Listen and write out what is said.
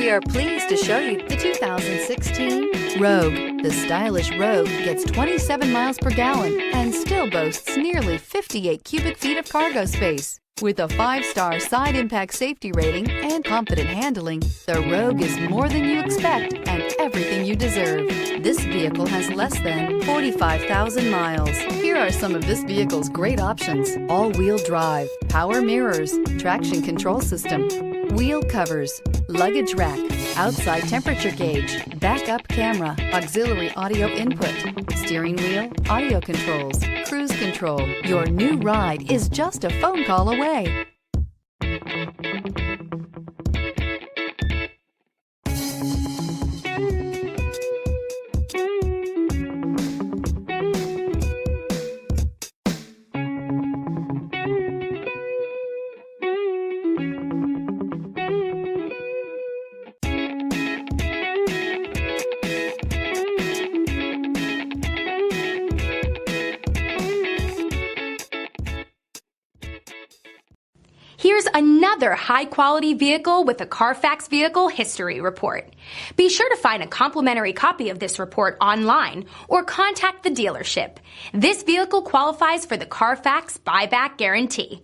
We are pleased to show you the 2016 Rogue. The stylish Rogue gets 27 miles per gallon and still boasts nearly 58 cubic feet of cargo space. With a 5-star side impact safety rating and confident handling, the Rogue is more than you expect and everything you deserve. This vehicle has less than 45,000 miles. Here are some of this vehicle's great options: all-wheel drive, power mirrors, traction control system, wheel covers, luggage rack, outside temperature gauge, backup camera, auxiliary audio input, steering wheel audio controls, cruise control. Your new ride is just a phone call away. Here's another high-quality vehicle with a Carfax Vehicle History Report. Be sure to find a complimentary copy of this report online or contact the dealership. This vehicle qualifies for the Carfax Buyback Guarantee.